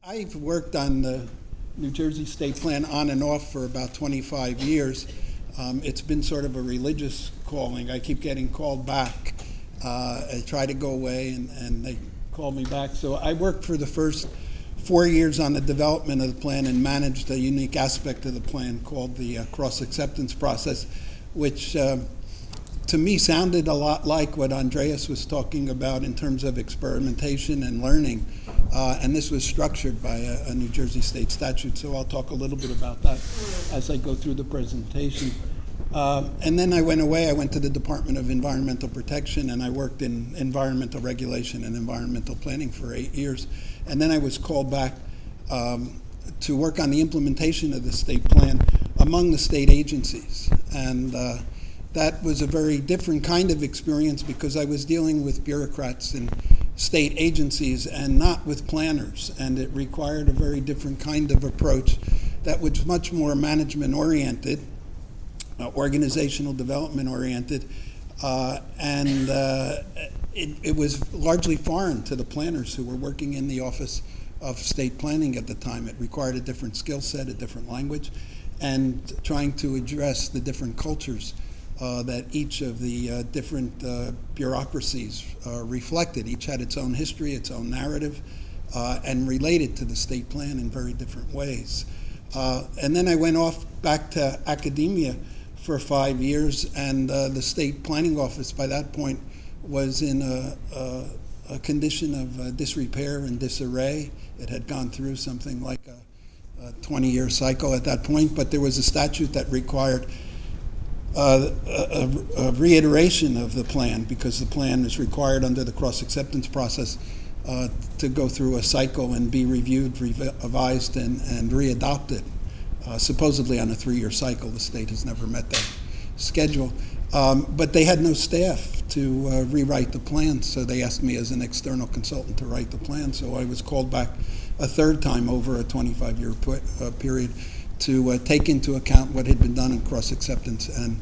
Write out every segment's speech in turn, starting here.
I've worked on the New Jersey State Plan on and off for about 25 years. It's been sort of a religious calling. I keep getting called back. I try to go away, and they call me back. So I worked for the first 4 years on the development of the plan and managed a unique aspect of the plan called the cross-acceptance process, which to me sounded a lot like what Andreas was talking about in terms of experimentation and learning. And this was structured by a New Jersey state statute, so I'll talk a little bit about that as I go through the presentation. And then I went away. I went to the Department of Environmental Protection, and I worked in environmental regulation and environmental planning for 8 years. And then I was called back to work on the implementation of the state plan among the state agencies. And that was a very different kind of experience because I was dealing with bureaucrats and state agencies and not with planners, and it required a very different kind of approach that was much more management oriented, organizational development oriented, and it was largely foreign to the planners who were working in the Office of State Planning at the time. It required a different skill set, a different language, and trying to address the different cultures that each of the different bureaucracies reflected. Each had its own history, its own narrative, and related to the state plan in very different ways. And then I went off back to academia for 5 years, and the state planning office by that point was in a condition of disrepair and disarray. It had gone through something like a 20-year cycle at that point, but there was a statute that required a reiteration of the plan, because the plan is required under the cross-acceptance process to go through a cycle and be reviewed, revised, and readopted, supposedly on a 3-year cycle. The state has never met that schedule. But they had no staff to rewrite the plan, so they asked me as an external consultant to write the plan. So I was called back a third time over a 25-year period to take into account what had been done in cross-acceptance and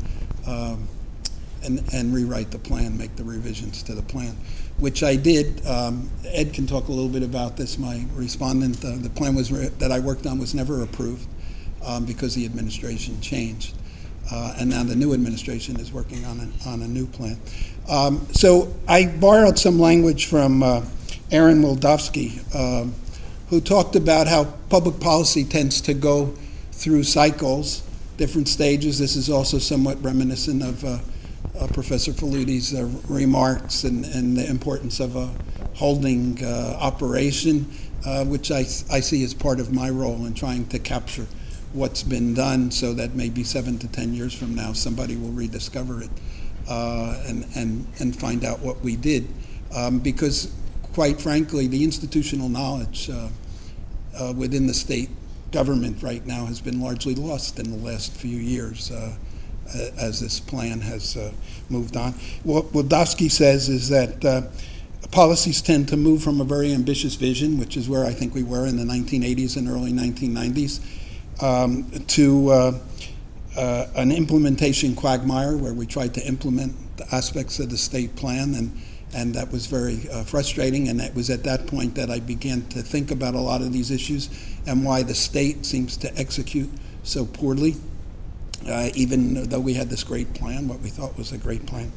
rewrite the plan, make the revisions to the plan, which I did. Ed can talk a little bit about this. My respondent, the plan that I worked on was never approved because the administration changed. And now the new administration is working on a new plan. So I borrowed some language from Aaron Wildofsky, who talked about how public policy tends to go through cycles, different stages. This is also somewhat reminiscent of Professor Faluti's remarks and the importance of a holding operation, which I see as part of my role in trying to capture what's been done, so that maybe 7 to 10 years from now somebody will rediscover it and find out what we did. Because quite frankly, the institutional knowledge within the state government right now has been largely lost in the last few years as this plan has moved on. What Wildofsky says is that policies tend to move from a very ambitious vision, which is where I think we were in the 1980s and early 1990s, to an implementation quagmire where we tried to implement the aspects of the state plan, and that was very frustrating. And it was at that point that I began to think about a lot of these issues and why the state seems to execute so poorly, even though we had this great plan, what we thought was a great plan.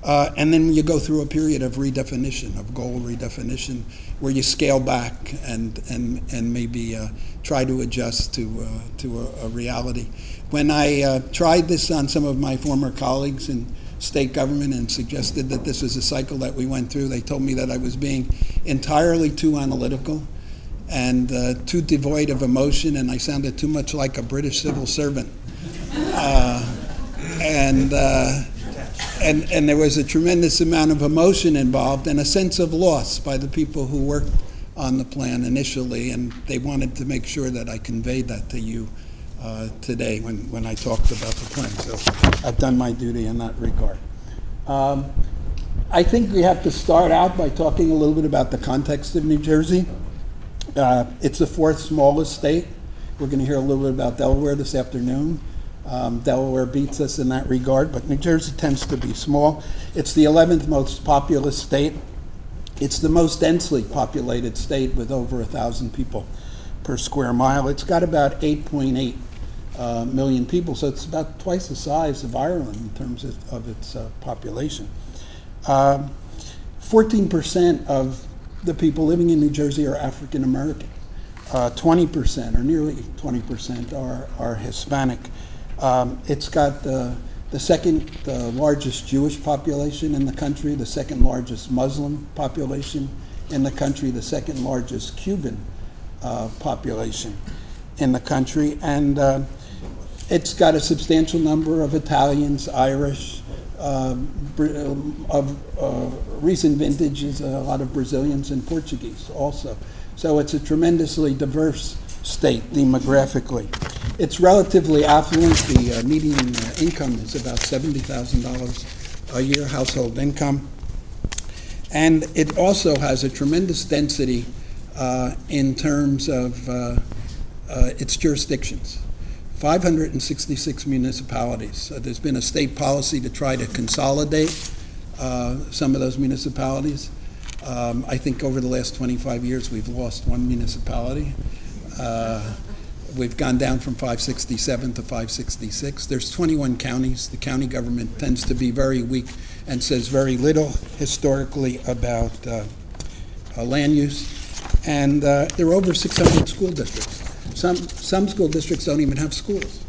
And then you go through a period of redefinition, of goal redefinition, where you scale back and maybe try to adjust to a reality. When I tried this on some of my former colleagues in state government and suggested that this was a cycle that we went through, they told me that I was being entirely too analytical and too devoid of emotion, and I sounded too much like a British civil servant. And there was a tremendous amount of emotion involved and a sense of loss by the people who worked on the plan initially, and they wanted to make sure that I conveyed that to you today when I talked about the plan. So I've done my duty in that regard. I think we have to start out by talking a little bit about the context of New Jersey. It's the fourth smallest state. We're going to hear a little bit about Delaware this afternoon. Delaware beats us in that regard, but New Jersey tends to be small. It's the 11th most populous state. It's the most densely populated state with over 1,000 people per square mile. It's got about 8.8 million people, so it's about twice the size of Ireland in terms of its population. 14% of the people living in New Jersey are African American. 20%, or nearly 20%, are Hispanic. It's got the second largest Jewish population in the country, the second largest Muslim population in the country, the second largest Cuban population in the country, and it's got a substantial number of Italians, Irish, of recent vintage is a lot of Brazilians and Portuguese also. So it's a tremendously diverse state demographically. It's relatively affluent. The median income is about $70,000 a year household income. And it also has a tremendous density in terms of its jurisdictions. 566 municipalities. There's been a state policy to try to consolidate some of those municipalities. I think over the last 25 years we've lost one municipality. We've gone down from 567 to 566. There's 21 counties. The county government tends to be very weak and says very little historically about land use. And there are over 600 school districts. Some school districts don't even have schools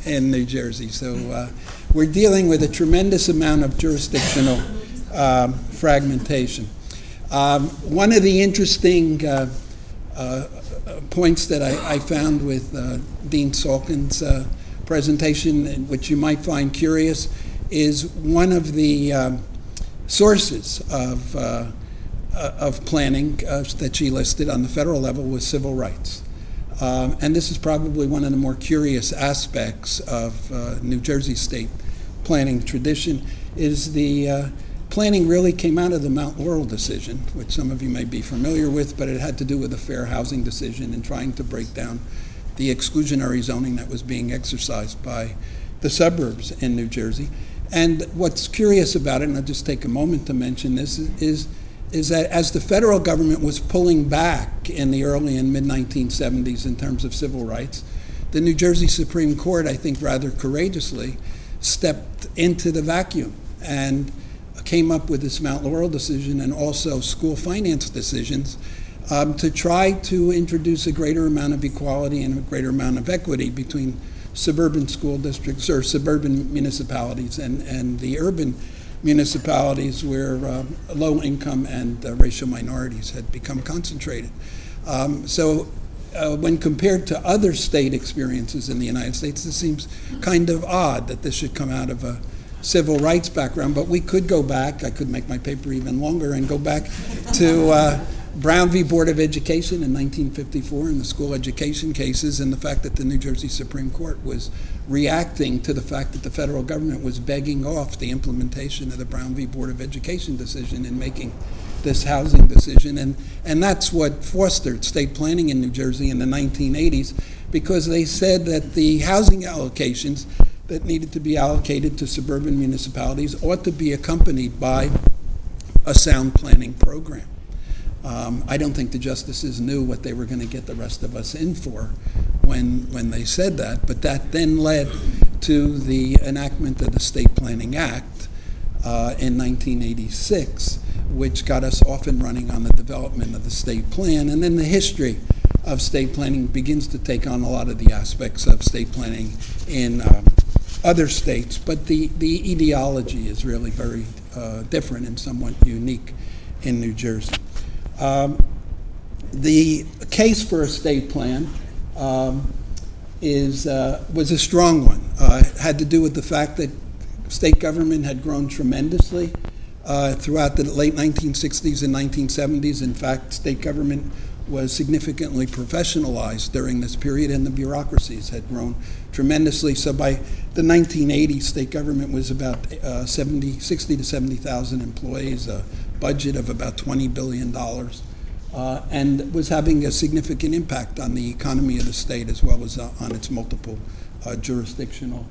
in New Jersey. So we're dealing with a tremendous amount of jurisdictional fragmentation. One of the interesting points that I found with Dean Salkin's presentation, which you might find curious, is one of the sources of planning that she listed on the federal level was civil rights. And this is probably one of the more curious aspects of New Jersey state planning tradition, is the planning really came out of the Mount Laurel decision, which some of you may be familiar with, but it had to do with a fair housing decision and trying to break down the exclusionary zoning that was being exercised by the suburbs in New Jersey. And what's curious about it, and I'll just take a moment to mention this, is that as the federal government was pulling back in the early and mid-1970s in terms of civil rights, the New Jersey Supreme Court, I think rather courageously, stepped into the vacuum and came up with this Mount Laurel decision and also school finance decisions to try to introduce a greater amount of equality and a greater amount of equity between suburban school districts or suburban municipalities and the urban municipalities where low income and racial minorities had become concentrated. When compared to other state experiences in the United States, this seems kind of odd that this should come out of a civil rights background, but we could go back. I could make my paper even longer and go back to Brown v. Board of Education in 1954 in the school education cases, and the fact that the New Jersey Supreme Court was reacting to the fact that the federal government was begging off the implementation of the Brown v. Board of Education decision in making this housing decision. And that's what fostered state planning in New Jersey in the 1980s, because they said that the housing allocations that needed to be allocated to suburban municipalities ought to be accompanied by a sound planning program. I don't think the justices knew what they were going to get the rest of us in for when they said that, but that then led to the enactment of the State Planning Act in 1986, which got us off and running on the development of the state plan. And then the history of state planning begins to take on a lot of the aspects of state planning in other states, but the ideology is really very different and somewhat unique in New Jersey. The case for a state plan was a strong one. It had to do with the fact that state government had grown tremendously throughout the late 1960s and 1970s. In fact, state government was significantly professionalized during this period, and the bureaucracies had grown tremendously. So by the 1980s, state government was about 60 to 70,000 employees, a budget of about $20 billion, and was having a significant impact on the economy of the state as well as on its multiple jurisdictional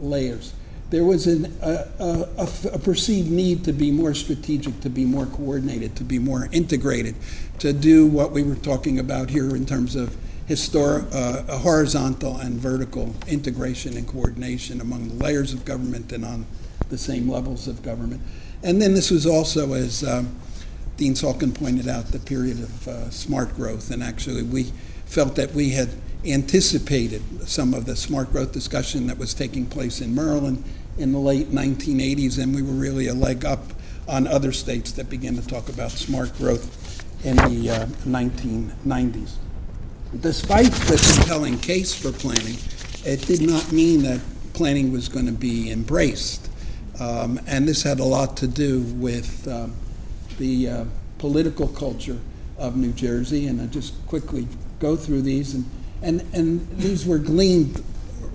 layers. there was a perceived need to be more strategic, to be more coordinated, to be more integrated, to do what we were talking about here in terms of horizontal and vertical integration and coordination among the layers of government and on the same levels of government. And then this was also, as Dean Salkin pointed out, the period of smart growth. And actually, we felt that we had anticipated some of the smart growth discussion that was taking place in Maryland in the late 1980s, and we were really a leg up on other states that began to talk about smart growth in the 1990s. Despite the compelling case for planning, it did not mean that planning was going to be embraced. And this had a lot to do with the political culture of New Jersey, and I'll just quickly go through these. And these were gleaned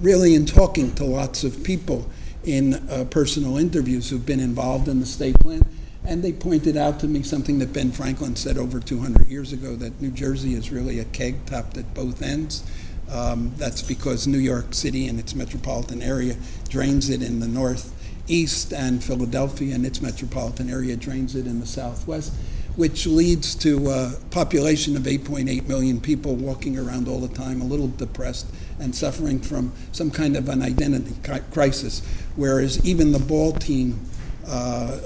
really in talking to lots of people in personal interviews who've been involved in the state plan. And they pointed out to me something that Ben Franklin said over 200 years ago, that New Jersey is really a keg tapped at both ends. That's because New York City and its metropolitan area drains it in the northeast, and Philadelphia and its metropolitan area drains it in the southwest, which leads to a population of 8.8 million people walking around all the time, a little depressed and suffering from some kind of an identity crisis, whereas even the ball team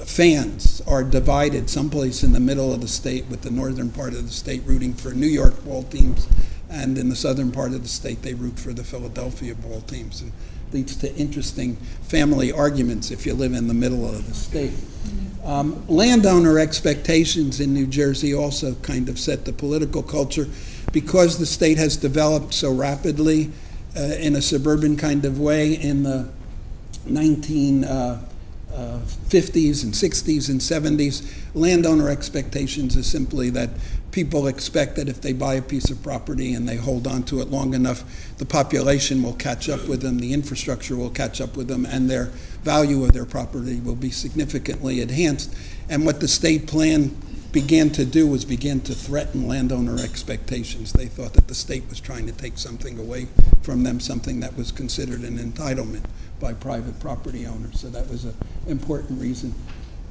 fans are divided someplace in the middle of the state, with the northern part of the state rooting for New York ball teams, and in the southern part of the state they root for the Philadelphia ball teams. And leads to interesting family arguments if you live in the middle of the state. Landowner expectations in New Jersey also kind of set the political culture, because the state has developed so rapidly in a suburban kind of way in the 1950s and 60s and 70s. Landowner expectations is simply that people expect that if they buy a piece of property and they hold on to it long enough, the population will catch up with them, the infrastructure will catch up with them, and their value of their property will be significantly enhanced. And what the state plan began to do was begin to threaten landowner expectations. They thought that the state was trying to take something away from them, something that was considered an entitlement by private property owners. So that was an important reason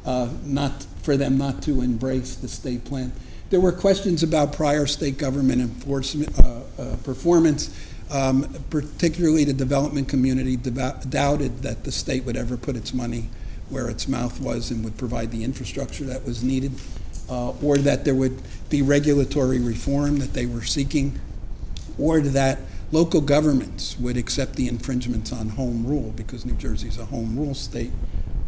for them not to embrace the state plan. There were questions about prior state government enforcement performance. Particularly the development community doubted that the state would ever put its money where its mouth was and would provide the infrastructure that was needed, or that there would be regulatory reform that they were seeking, or that local governments would accept the infringements on home rule, because New Jersey is a home rule state,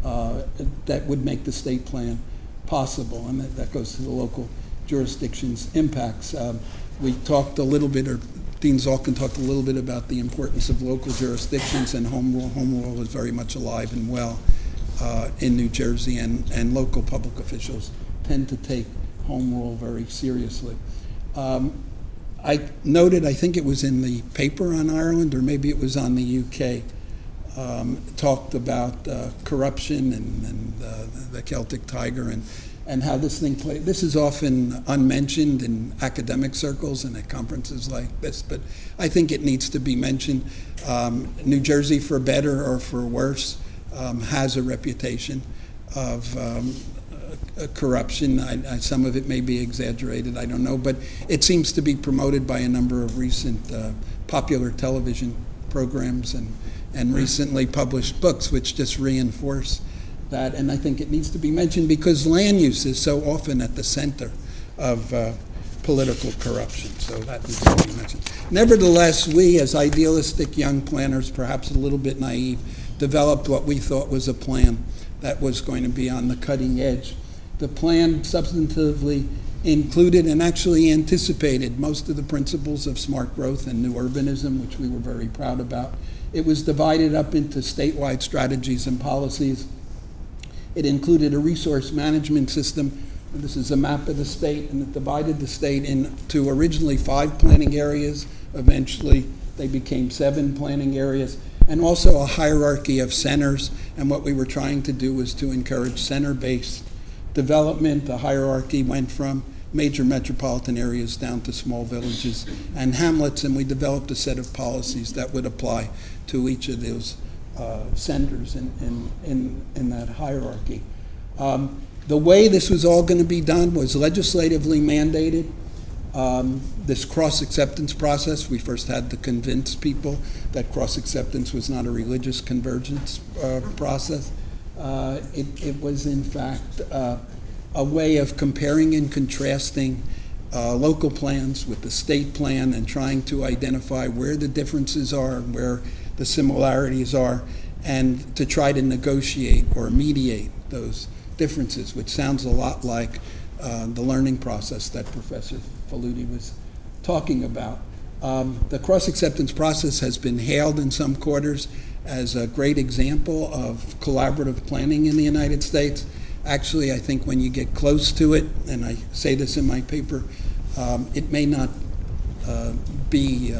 that would make the state plan possible, and that goes to the local jurisdictions' impacts. We talked a little bit, or Dean Salkin talked a little bit about the importance of local jurisdictions and home rule. Home rule is very much alive and well in New Jersey, and local public officials tend to take home rule very seriously. I noted, I think it was in the paper on Ireland, or maybe it was on the UK, talked about corruption and the Celtic Tiger, and how this thing played. This is often unmentioned in academic circles and at conferences like this, but I think it needs to be mentioned. New Jersey, for better or for worse, has a reputation of corruption. Some of it may be exaggerated, I don't know, but it seems to be promoted by a number of recent popular television programs and recently published books, which just reinforce that. And I think it needs to be mentioned because land use is so often at the center of political corruption, so that needs to be mentioned. Nevertheless, we as idealistic young planners, perhaps a little bit naive, developed what we thought was a plan that was going to be on the cutting edge. The plan substantively included and actually anticipated most of the principles of smart growth and new urbanism, which we were very proud about. It was divided up into statewide strategies and policies. It included a resource management system. This is a map of the state, and it divided the state into originally 5 planning areas. Eventually, they became 7 planning areas, and also a hierarchy of centers. And what we were trying to do was to encourage center-based development. The hierarchy went from major metropolitan areas down to small villages and hamlets, and we developed a set of policies that would apply to each of those senders in that hierarchy. The way this was all going to be done was legislatively mandated. This cross-acceptance process, we first had to convince people that cross-acceptance was not a religious convergence process. It was, in fact, a way of comparing and contrasting local plans with the state plan and trying to identify where the differences are and where the similarities are, and to try to negotiate or mediate those differences, which sounds a lot like the learning process that Professor Faludi was talking about. The cross-acceptance process has been hailed in some quarters as a great example of collaborative planning in the United States. Actually, I think when you get close to it, and I say this in my paper, it may not be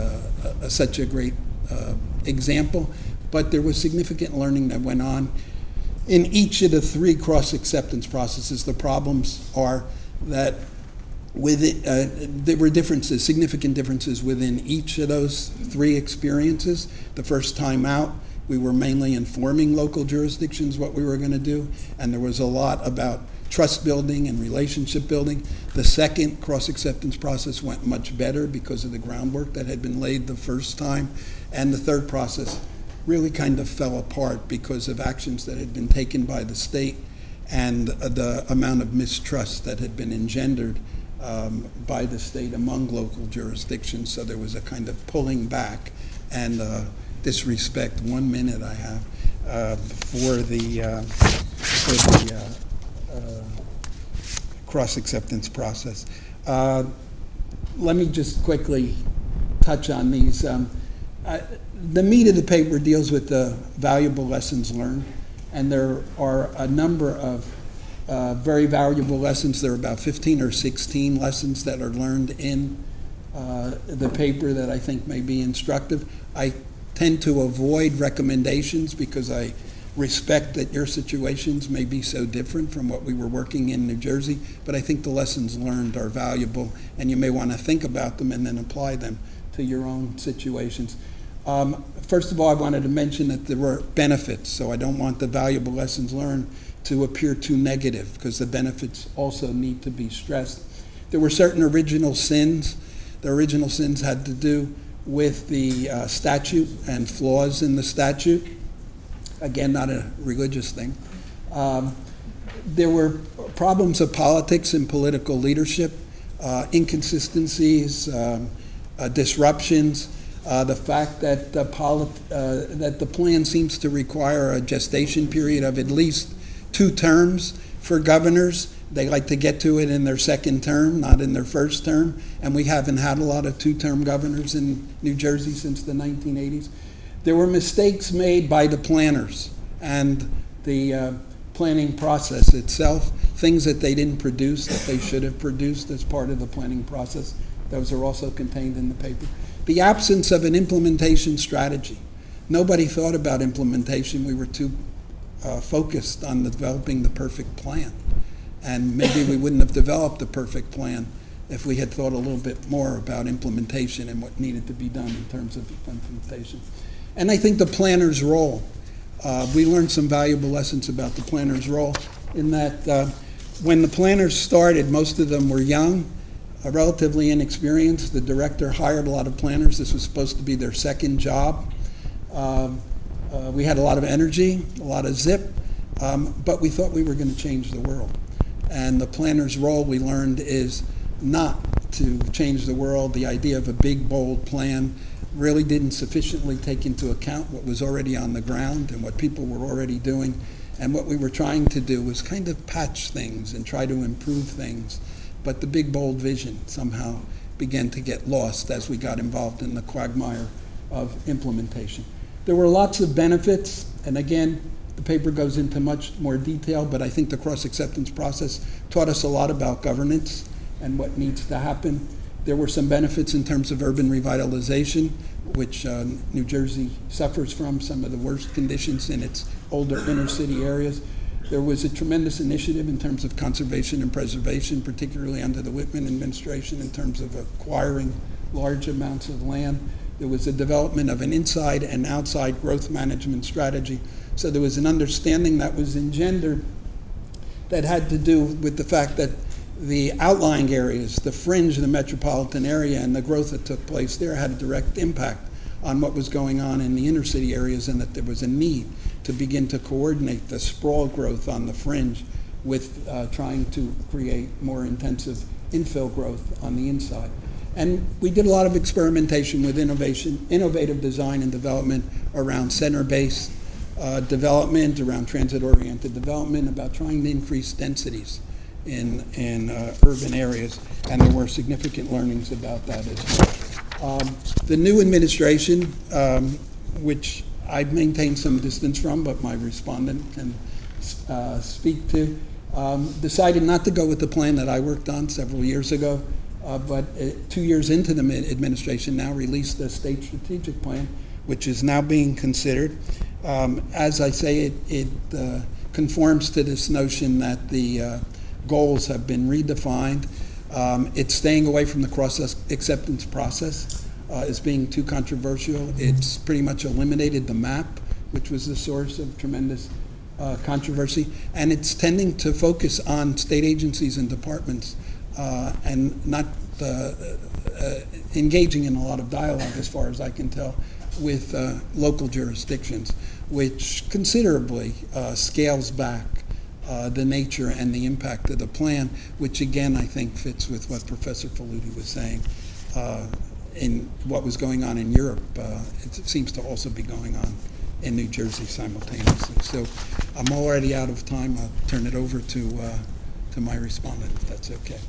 such a great example, but there was significant learning that went on. In each of the three cross-acceptance processes, the problems are that there were differences, significant differences within each of those three experiences. The first time out, we were mainly informing local jurisdictions what we were going to do, and there was a lot about trust building and relationship building. The second cross-acceptance process went much better because of the groundwork that had been laid the first time, and the third process really kind of fell apart because of actions that had been taken by the state and the amount of mistrust that had been engendered by the state among local jurisdictions. So there was a kind of pulling back and disrespect. 1 minute I have for the cross-acceptance process. Let me just quickly touch on these. The meat of the paper deals with the valuable lessons learned, and there are a number of very valuable lessons. There are about 15 or 16 lessons that are learned in the paper that I think may be instructive. I tend to avoid recommendations because I respect that your situations may be so different from what we were working in New Jersey, but I think the lessons learned are valuable, and you may want to think about them and then apply them to your own situations. First of all, I wanted to mention that there were benefits, so I don't want the valuable lessons learned to appear too negative, because the benefits also need to be stressed. There were certain original sins. The original sins had to do with the statute and flaws in the statute. Again, not a religious thing. There were problems of politics and political leadership, inconsistencies, disruptions, the fact that the plan seems to require a gestation period of at least 2 terms for governors. They like to get to it in their second term, not in their first term, and we haven't had a lot of 2-term governors in New Jersey since the 1980s. There were mistakes made by the planners and the planning process itself, things that they didn't produce that they should have produced as part of the planning process. Those are also contained in the paper. The absence of an implementation strategy. Nobody thought about implementation. We were too focused on developing the perfect plan. And maybe we wouldn't have developed the perfect plan if we had thought a little bit more about implementation and what needed to be done in terms of implementation. And I think the planner's role. We learned some valuable lessons about the planner's role in that when the planners started, most of them were young, relatively inexperienced. The director hired a lot of planners. This was supposed to be their second job. We had a lot of energy, a lot of zip, but we thought we were going to change the world. And the planner's role, we learned, is not to change the world. The idea of a big, bold plan really didn't sufficiently take into account what was already on the ground and what people were already doing. And what we were trying to do was kind of patch things and try to improve things. But the big, bold vision somehow began to get lost as we got involved in the quagmire of implementation. There were lots of benefits, and again, the paper goes into much more detail, but I think the cross-acceptance process taught us a lot about governance and what needs to happen. There were some benefits in terms of urban revitalization, which New Jersey suffers from some of the worst conditions in its older inner city areas. There was a tremendous initiative in terms of conservation and preservation, particularly under the Whitman administration, in terms of acquiring large amounts of land. There was a development of an inside and outside growth management strategy. So there was an understanding that was engendered that had to do with the fact that the outlying areas, the fringe of the metropolitan area, and the growth that took place there had a direct impact on what was going on in the inner city areas, and that there was a need to begin to coordinate the sprawl growth on the fringe with trying to create more intensive infill growth on the inside. And we did a lot of experimentation with innovative design and development around center-based development, around transit-oriented development, about trying to increase densities in urban areas, and there were significant learnings about that as well. The new administration, which I've maintained some distance from, but my respondent can speak to, decided not to go with the plan that I worked on several years ago, but 2 years into the administration now released the state strategic plan, which is now being considered. As I say, it conforms to this notion that the goals have been redefined. It's staying away from the cross-acceptance process as being too controversial. It's pretty much eliminated the map, which was the source of tremendous controversy, and it's tending to focus on state agencies and departments and not engaging in a lot of dialogue, as far as I can tell, with local jurisdictions, which considerably scales back the nature and the impact of the plan, which again I think fits with what Professor Faludi was saying in what was going on in Europe. It seems to also be going on in New Jersey simultaneously. So I'm already out of time. I'll turn it over to my respondent, if that's okay.